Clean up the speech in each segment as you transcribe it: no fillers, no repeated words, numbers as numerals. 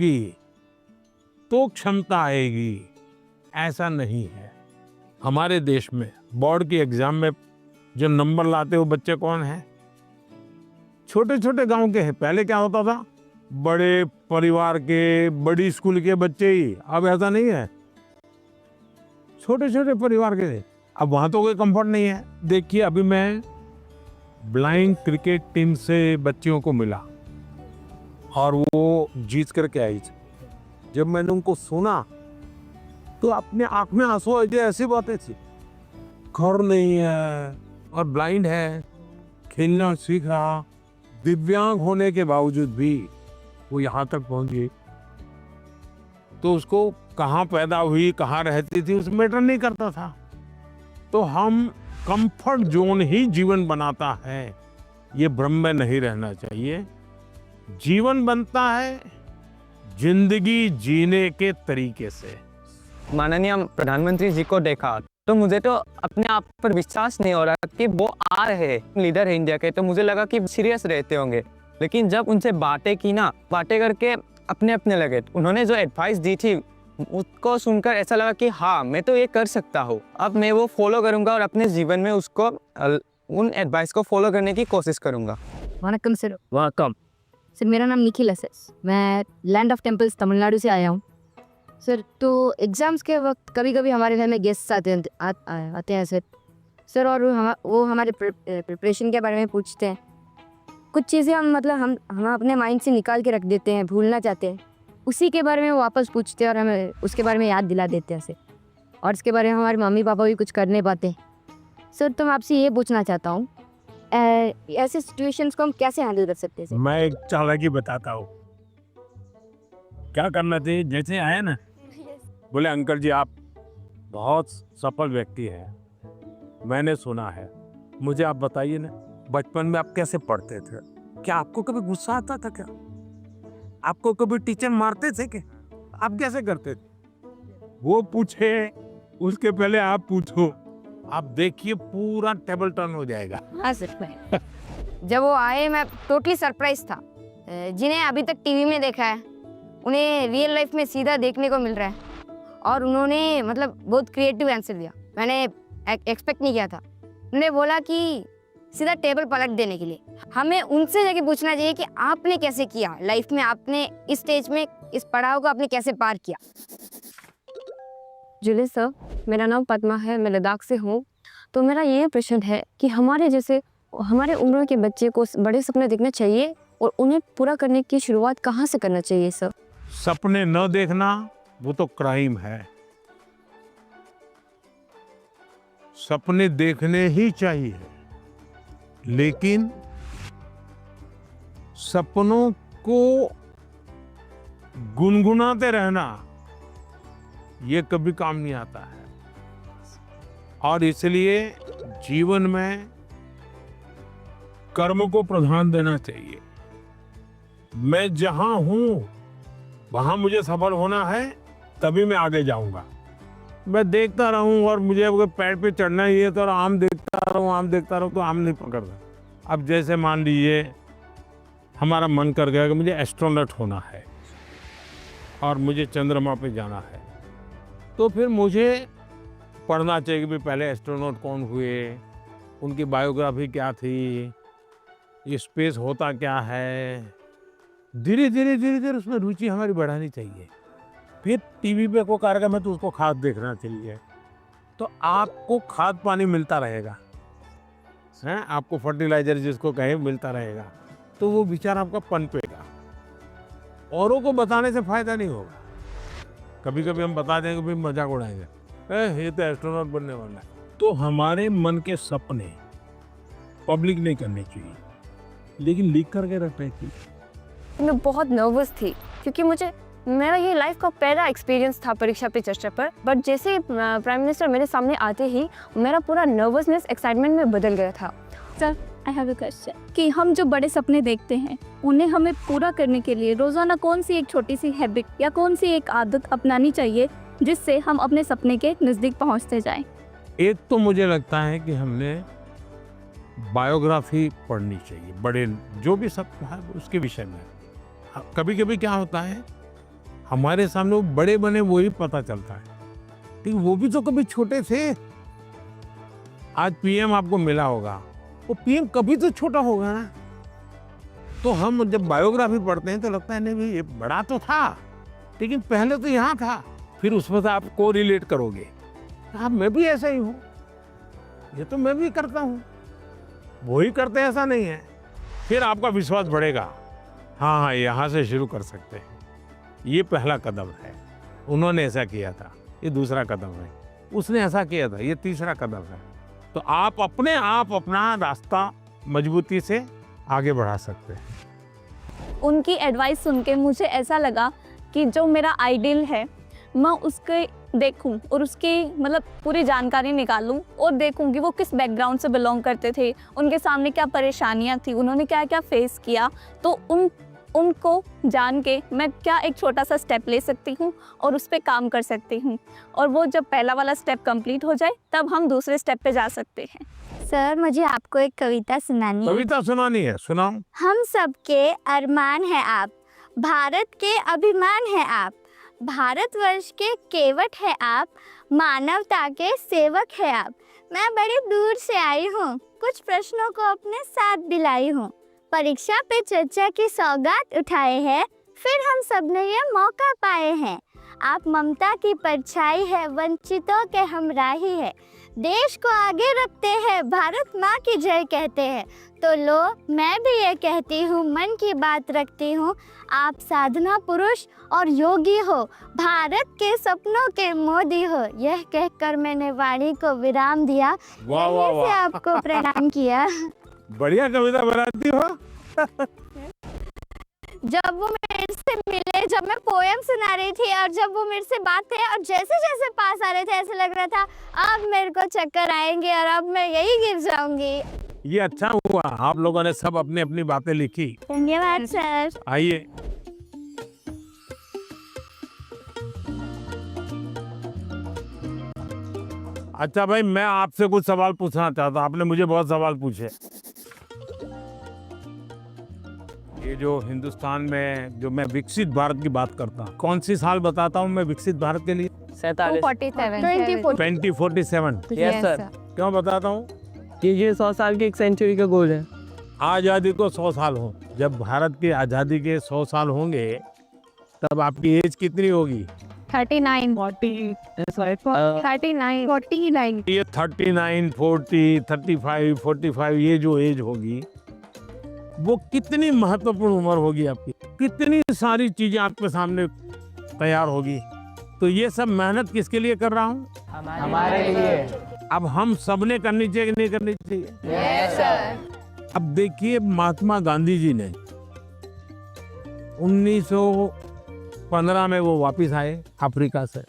की तो क्षमता आएगी, ऐसा नहीं है। हमारे देश में बोर्ड की एग्जाम में जो नंबर लाते हो बच्चे कौन हैं? छोटे छोटे गांव के हैं। पहले क्या होता था, बड़े परिवार के, बड़ी स्कूल के बच्चे ही। अब ऐसा नहीं है, छोटे छोटे परिवार के। अब वहां तो कोई कंफर्ट नहीं है। देखिए, अभी मैं ब्लाइंड क्रिकेट टीम से बच्चियों को मिला और वो जीत करके आई थी। जब मैंने उनको सुना तो अपने आंख में आंसू आ गए। ऐसी बातें थी, घर नहीं है और ब्लाइंड है, खेलना सीख रहा, दिव्यांग होने के बावजूद भी वो यहाँ तक पहुंची। तो उसको कहाँ पैदा हुई, कहाँ रहती थी, उस मैटर नहीं करता था। तो हम कंफर्ट जोन ही जीवन बनाता है, ये भ्रम में नहीं रहना चाहिए। जीवन बनता है जिंदगी जीने के तरीके से। माननीय प्रधानमंत्री जी को देखा तो मुझे तो अपने आप पर विश्वास नहीं हो रहा कि वो आ रहे लीडर है इंडिया के। तो मुझे लगा कि सीरियस रहते होंगे, लेकिन जब उनसे बातें की ना, बातें करके अपने अपने लगे। उन्होंने जो एडवाइस दी थी उसको सुनकर ऐसा लगा कि हाँ, मैं तो ये कर सकता हूँ। अब मैं वो फॉलो करूँगा और अपने जीवन में उसको उन एडवाइस को फॉलो करने की कोशिश करूँगा। वनकम सर। वेलकम सर, मेरा नाम निखिल है सर। मैं लैंड ऑफ टेम्पल्स तमिलनाडु से आया हूँ सर। तो एग्ज़ाम्स के वक्त कभी कभी हमारे घर में गेस्ट आते हैं सर। और वो हमारे प्रिपरेशन के बारे में पूछते हैं। कुछ चीज़ें हम अपने माइंड से निकाल के रख देते हैं, भूलना चाहते हैं, उसी के बारे में वो वापस पूछते हैं और हमें उसके बारे में याद दिला देते हैं सर। और इसके बारे में हमारे मम्मी पापा भी कुछ कर नहीं पाते सर। तो मैं आपसे ये पूछना चाहता हूँ, ऐसे सिचुएशंस को हम कैसे हैंडल कर सकते हैं सर? मैं एक चालाकी बताता हूँ। क्या करना चाहिए, जैसे आया ना, बोले अंकल जी आप बहुत सफल व्यक्ति हैं, मैंने सुना है, मुझे आप बताइए ना, बचपन में आप कैसे पढ़ते थे? क्या आपको कभी गुस्सा आता था? क्या आपको कभी टीचर मारते थे? क्या आप कैसे करते थे? वो पूछे उसके पहले आप पूछो, आप देखिए पूरा टेबल टर्न हो जाएगा। हाँ सर। जब वो आए मैं टोटली सरप्राइज था। जिन्हें अभी तक टीवी में देखा है उन्हें रियल लाइफ में सीधा देखने को मिल रहा है। और उन्होंने बहुत क्रिएटिव आंसर दिया, मैंने एक्सपेक्ट नहीं किया था। उन्होंने बोला कि सीधा टेबल पलट देने के लिए। हमें उनसे जाके पूछना चाहिए कि आपने कैसे किया लाइफ में, आपने इस स्टेज में इस पड़ाव को आपने कैसे पार किया। जुले सर, मेरा नाम पद्मा है, मैं लद्दाख से हूँ। तो मेरा ये प्रश्न है कि हमारे उम्र के बच्चे को बड़े सपने देखना चाहिए और उन्हें पूरा करने की शुरुआत कहाँ से करना चाहिए सर? सपने न देखना वो तो क्राइम है। सपने देखने ही चाहिए, लेकिन सपनों को गुनगुनाते रहना ये कभी काम नहीं आता है। और इसलिए जीवन में कर्म को प्रधान देना चाहिए। मैं जहां हूं वहां मुझे सफल होना है, तभी मैं आगे जाऊंगा। मैं देखता रहूं और मुझे अगर पैर पे चढ़ना ही है तो आम देखता रहूं तो आम नहीं पकड़ता। अब जैसे मान लीजिए हमारा मन कर गया कि मुझे एस्ट्रोनॉट होना है और मुझे चंद्रमा पे जाना है, तो फिर मुझे पढ़ना चाहिए कि पहले एस्ट्रोनॉट कौन हुए, उनकी बायोग्राफी क्या थी, ये स्पेस होता क्या है। धीरे धीरे उसमें रुचि हमारी बढ़ानी चाहिए। फिर टीवी पे कोई कार्यक्रम है तो उसको खाद देखना चाहिए, तो आपको खाद पानी मिलता रहेगा, हैं, आपको फर्टिलाइजर जिसको कहे मिलता रहेगा, तो वो विचार आपका पनपेगा। औरों को बताने से फायदा नहीं होगा। कभी कभी हम बता देंगे, भाई मजाक उड़ाएंगे, ये तो एस्ट्रोनॉट बनने वाला है। तो हमारे मन के सपने पब्लिक नहीं करने चाहिए, लेकिन लिख करके रखने चाहिए। मैं बहुत नर्वस थी क्योंकि मेरा ये लाइफ का पहला एक्सपीरियंस था परीक्षा पे चर्चा पर। बट जैसे प्राइम मिनिस्टर मेरे सामने आते ही मेरा पूरा नर्वसनेस एक्साइटमेंट में बदल गया था। Sir, I have a question कि हम जो बड़े सपने देखते हैं उन्हें हमें पूरा करने के लिए रोज़ाना कौन सी एक छोटी सी हैबिट या कौन सी एक आदत अपनानी चाहिए जिससे हम अपने सपने के नज़दीक पहुंचते जाएं? एक तो मुझे लगता है कि हमने बायोग्राफी पढ़नी चाहिए, बड़े जो भी सब है उसके विषय में। कभी कभी क्या होता है हमारे सामने वो बड़े बने वही पता चलता है, ठीक, वो भी तो कभी छोटे थे। आज पीएम आपको मिला होगा, वो पीएम कभी तो छोटा होगा ना। तो हम जब बायोग्राफी पढ़ते हैं तो लगता है नहीं भाई ये बड़ा तो था, लेकिन पहले तो यहाँ था। फिर उसमें से आप को रिलेट करोगे, हाँ मैं भी ऐसा ही हूँ, ये तो मैं भी करता हूँ, वही करते हैं ऐसा नहीं है। फिर आपका विश्वास बढ़ेगा, हाँ हाँ यहाँ से शुरू कर सकते हैं, ये पहला कदम है, उन्होंने ऐसा किया था, ये दूसरा कदम है, उसने ऐसा किया था, ये तीसरा कदम है। तो आप अपने आप अपना रास्ता मजबूती से आगे बढ़ा सकते हैं। उनकी एडवाइस सुन के मुझे ऐसा लगा कि जो मेरा आइडियल है मैं उसके देखूं और उसकी मतलब पूरी जानकारी निकालूं और देखूं कि वो किस बैकग्राउंड से बिलोंग करते थे, उनके सामने क्या परेशानियां थी, उन्होंने क्या क्या फेस किया। तो उनको जान के मैं क्या एक छोटा सा स्टेप ले सकती हूँ और उस पर काम कर सकती हूँ, और वो जब पहला वाला स्टेप कंप्लीट हो जाए तब हम दूसरे स्टेप पे जा सकते हैं। सर मुझे आपको एक कविता सुनानी है। कविता सुनानी है, सुनाओ। हम सबके अरमान है आप, भारत के अभिमान है आप, भारतवर्ष के केवट है आप, मानवता के सेवक है आप। मैं बड़ी दूर से आई हूँ, कुछ प्रश्नों को अपने साथ दिलाई हूँ, परीक्षा पे चर्चा की सौगात उठाए हैं, फिर हम सब ने ये मौका पाए हैं। आप ममता की परछाई है, वंचितों के हमराही है, देश को आगे रखते हैं, भारत माँ की जय कहते हैं। तो लो मैं भी ये कहती हूँ, मन की बात रखती हूँ, आप साधना पुरुष और योगी हो, भारत के सपनों के मोदी हो। यह कहकर मैंने वाणी को विराम दिया, वाह वाह से वाह, आपको प्रणाम किया। बढ़िया कविता बनाती हो। जब वो मेरे से मिले, जब मैं पोएम सुना रही थी और जब वो मेरे से बात थे और जैसे जैसे पास आ रहे थे ऐसे लग रहा था अब मेरे को चक्कर आएंगे और अब मैं यही गिर जाऊंगी। ये अच्छा हुआ, आप लोगों ने सब अपनी अपनी बातें लिखी। धन्यवाद सर। आइए, अच्छा भाई मैं आपसे कुछ सवाल पूछना चाहता, आपने मुझे बहुत सवाल पूछे। ये जो हिंदुस्तान में जो मैं विकसित भारत की बात करता हूँ, कौन सी साल बताता हूँ मैं विकसित भारत के लिए? 2047। Yes sir. क्यों बताता हूँ? ये 100 साल की एक सेंचुरी का गोल है। आज़ादी को 100 साल हो, जब भारत की आज़ादी के 100 साल होंगे तब आपकी एज कितनी होगी? 39 ये 39, 40, 35, 45 ये जो एज होगी वो कितनी महत्वपूर्ण उम्र होगी आपकी, कितनी सारी चीजें आपके सामने तैयार होगी। तो ये सब मेहनत किसके लिए कर रहा हूँ? हमारे लिए। अब हम सबने करनी चाहिए कि नहीं करनी चाहिए? Yes sir. अब देखिए महात्मा गांधी जी ने 1915 में वो वापस आए अफ्रीका से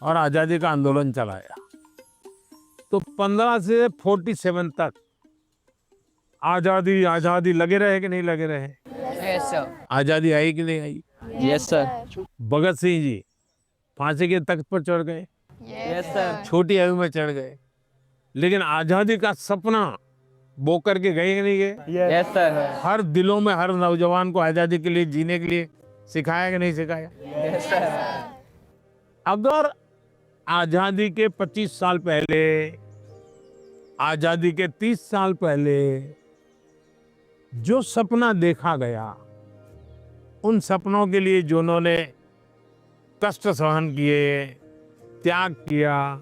और आज़ादी का आंदोलन चलाया। तो 15 से 47 तक आज़ादी आज़ादी लगे रहे कि नहीं लगे रहे? Yes sir. आज़ादी आई कि नहीं आई? Yes sir. भगत सिंह जी फांसी के तख्त पर चढ़ गए, यस सर। छोटी आयु में चढ़ गए, लेकिन आज़ादी का सपना बो करके गए कि नहीं गए? Yes sir. हर दिलों में हर नौजवान को आज़ादी के लिए जीने के लिए सिखाया कि नहीं सिखाया? Yes sir. अगर आज़ादी के 25 साल पहले, आज़ादी के 30 साल पहले जो सपना देखा गया, उन सपनों के लिए जो उन्होंने कष्ट सहन किए, त्याग किया,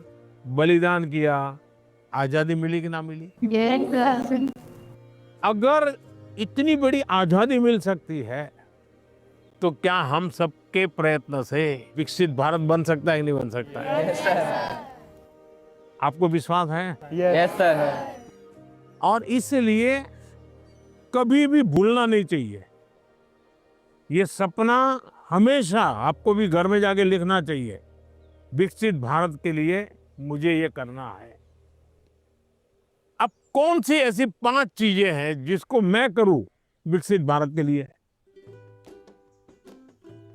बलिदान किया, आज़ादी मिली कि ना मिली? अगर इतनी बड़ी आज़ादी मिल सकती है तो क्या हम सबके प्रयत्न से विकसित भारत बन सकता है कि नहीं बन सकता है? Yes sir. आपको विश्वास है? Yes sir. और इसलिए कभी भी भूलना नहीं चाहिए, ये सपना हमेशा आपको भी घर में जाके लिखना चाहिए। विकसित भारत के लिए मुझे ये करना है। अब कौन सी ऐसी 5 चीजें हैं जिसको मैं करूं विकसित भारत के लिए?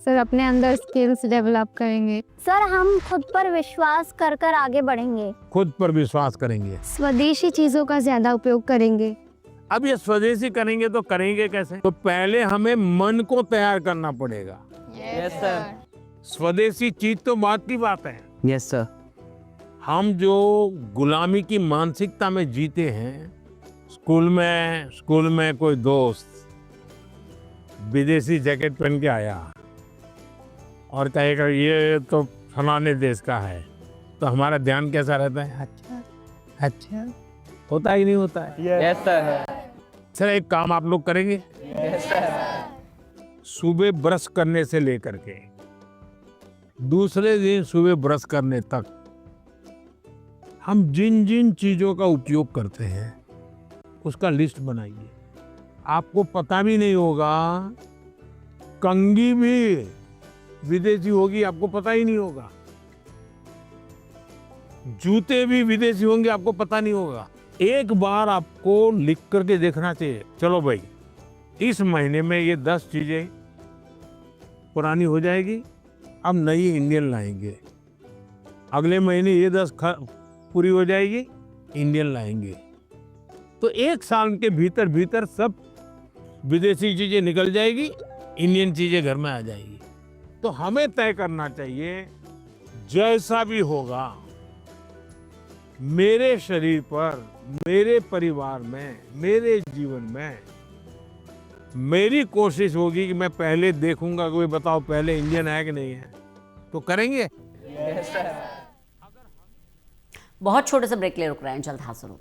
सर अपने अंदर स्किल्स डेवलप करेंगे। सर हम खुद पर विश्वास कर कर आगे बढ़ेंगे। खुद पर विश्वास करेंगे। स्वदेशी चीजों का ज्यादा उपयोग करेंगे। अब ये स्वदेशी करेंगे तो करेंगे कैसे? तो पहले हमें मन को तैयार करना पड़ेगा। Yes sir. स्वदेशी चीज तो बात की बात है। Yes sir. हम जो गुलामी की मानसिकता में जीते हैं, स्कूल में कोई दोस्त विदेशी जैकेट पहन के आया और कहेगा ये तो फलाने देश का है, तो हमारा ध्यान कैसा रहता है? अच्छा होता ही नहीं होता है। Yes sir. सर एक काम आप लोग करेंगे, यस सर। सुबह ब्रश करने से लेकर के दूसरे दिन सुबह ब्रश करने तक हम जिन जिन चीजों का उपयोग करते हैं उसका लिस्ट बनाइए। आपको पता भी नहीं होगा, कंघी भी विदेशी होगी, आपको पता ही नहीं होगा। जूते भी विदेशी होंगे, आपको पता नहीं होगा। एक बार आपको लिख करके देखना चाहिए, चलो भाई इस महीने में ये 10 चीजें पुरानी हो जाएगी, अब नई इंडियन लाएंगे। अगले महीने ये 10 पूरी हो जाएगी, इंडियन लाएंगे। तो एक साल के भीतर भीतर सब विदेशी चीजें निकल जाएगी, इंडियन चीजें घर में आ जाएगी। तो हमें तय करना चाहिए जैसा भी होगा मेरे शरीर पर, मेरे परिवार में, मेरे जीवन में, मेरी कोशिश होगी कि मैं पहले देखूंगा कोई बताओ पहले इंडियन है कि नहीं है, तो करेंगे। बहुत छोटे से ब्रेक ले रुक रहे हैं, जल्द हाजिर होंगे।